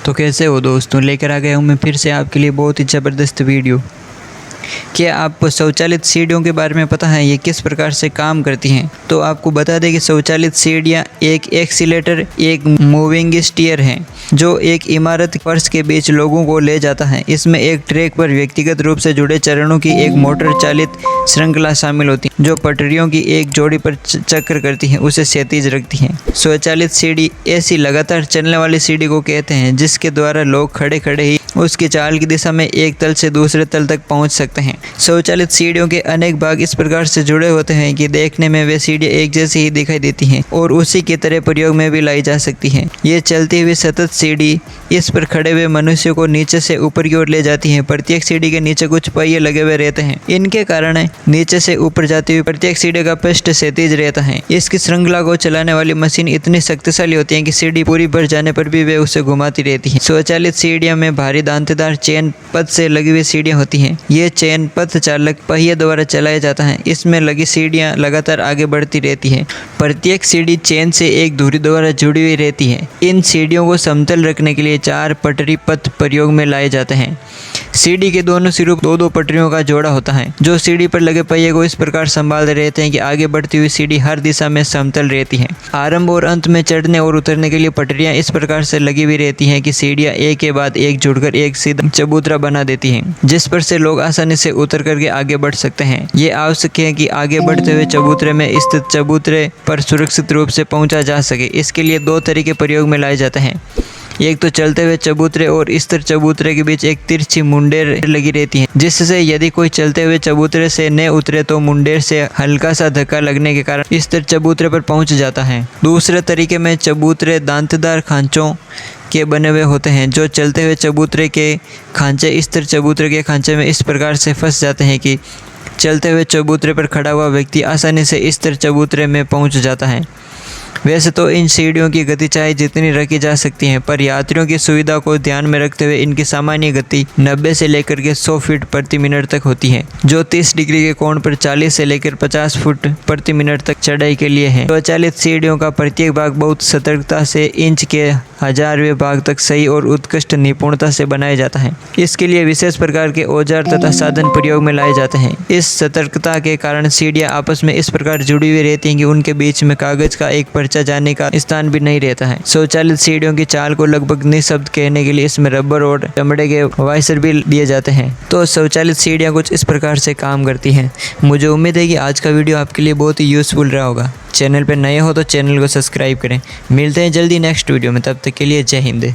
तो कैसे हो दोस्तों, लेकर आ गया हूँ मैं फिर से आपके लिए बहुत ही ज़बरदस्त वीडियो। क्या आपको स्वचालित सीढ़ियों के बारे में पता है, ये किस प्रकार से काम करती हैं? तो आपको बता दें कि स्वचालित सीढ़ियाँ एक एक्सीलेटर, एक मूविंग स्टीयर हैं जो एक इमारत फर्श के बीच लोगों को ले जाता है। इसमें एक ट्रैक पर व्यक्तिगत रूप से जुड़े चरणों की एक मोटर चालित श्रृंखला शामिल होती है जो पटरियों की एक जोड़ी पर चक्र करती है, उसे क्षैतिज रखती है। स्वचालित सीढ़ी ऐसी लगातार चलने वाली सीढ़ी को कहते हैं जिसके द्वारा लोग खड़े खड़े ही उसकी चाल की दिशा में एक तल से दूसरे तल तक पहुंच सकते हैं। स्वचालित सीढ़ियों के अनेक भाग इस प्रकार से जुड़े होते हैं कि देखने में वे सीढ़ियाँ एक जैसी ही दिखाई देती हैं और उसी की तरह प्रयोग में भी लाई जा सकती हैं। ये चलती हुई सतत सीढ़ी इस पर खड़े हुए मनुष्य को नीचे से ऊपर की ओर ले जाती है। प्रत्येक सीढ़ी के नीचे कुछ पहिए लगे हुए रहते हैं। इनके कारण नीचे से ऊपर जाती हुई प्रत्येक सीढ़ी का पृष्ठ क्षैतिज रहता है। इसकी श्रृंखला को चलाने वाली मशीन इतनी शक्तिशाली होती है कि सीढ़ी पूरी भर जाने पर भी वे उसे घुमाती रहती है। स्वचालित सीढ़ियों में भारी दांतेदार चेन पथ से लगी हुई सीढ़ियाँ होती हैं। ये चेन पथ चालक पहिए द्वारा चलाया जाता है। इसमें लगी सीढ़ियाँ लगातार आगे बढ़ती रहती हैं। प्रत्येक सीढ़ी चेन से एक धुरी द्वारा जुड़ी हुई रहती है। इन सीढ़ियों को समतल रखने के लिए 4 पटरी पथ प्रयोग में लाए जाते हैं। सीढ़ी के दोनों सिरों पर 2-2 पटरियों का जोड़ा होता है जो सीढ़ी पर लगे पहिए को इस प्रकार संभालते रहते हैं कि आगे बढ़ती हुई सीढ़ी हर दिशा में समतल रहती है। आरंभ और अंत में चढ़ने और उतरने के लिए पटरियां इस प्रकार से लगी हुई रहती हैं कि सीढ़ियां एक के बाद एक जुड़कर एक सीधा चबूतरा बना देती हैं जिस पर से लोग आसानी से उतर करके आगे बढ़ सकते हैं। ये आवश्यक है कि आगे बढ़ते हुए चबूतरे में स्थित चबूतरे पर सुरक्षित रूप से पहुंचा जा सके। इसके लिए 2 तरीके प्रयोग में लाए जाते हैं। एक तो चलते हुए चबूतरे और स्थिर चबूतरे के बीच एक तिरछी मुंडेर लगी रहती है जिससे यदि कोई चलते हुए चबूतरे से न उतरे तो मुंडेर से हल्का सा धक्का लगने के कारण स्थिर चबूतरे पर पहुंच जाता है। दूसरे तरीके में चबूतरे दांतेदार खांचों के बने हुए होते हैं जो चलते हुए चबूतरे के खांचे स्थिर चबूतरे के खांचे में इस प्रकार से फंस जाते हैं कि चलते हुए चबूतरे पर खड़ा हुआ व्यक्ति आसानी से स्थिर चबूतरे में पहुंच जाता है। वैसे तो इन सीढ़ियों की गति चाहे जितनी रखी जा सकती है, पर यात्रियों की सुविधा को ध्यान में रखते हुए इनकी सामान्य गति 90 से लेकर के 100 फीट प्रति मिनट तक होती है जो 30 डिग्री के कोण पर 40 से लेकर 50 फुट प्रति मिनट तक चढ़ाई के लिए है। स्वचालित सीढ़ियों का प्रत्येक भाग बहुत सतर्कता से इंच के 1000वें भाग तक सही और उत्कृष्ट निपुणता से बनाया जाता है। इसके लिए विशेष प्रकार के औजार तथा साधन प्रयोग में लाए जाते हैं। इस सतर्कता के कारण सीढ़ियाँ आपस में इस प्रकार जुड़ी हुई रहती हैं कि उनके बीच में कागज का एक पर्चा जाने का स्थान भी नहीं रहता है। स्वचालित सीढ़ियों की चाल को लगभग निःशब्द कहने के लिए इसमें रबर और चमड़े के वाइसर भी दिए जाते हैं। तो स्वचालित सीढ़ियाँ कुछ इस प्रकार से काम करती हैं। मुझे उम्मीद है कि आज का वीडियो आपके लिए बहुत ही यूजफुल रहा होगा। चैनल पर नए हो तो चैनल को सब्सक्राइब करें। मिलते हैं जल्दी नेक्स्ट वीडियो में, तब तक के लिए जय हिंद।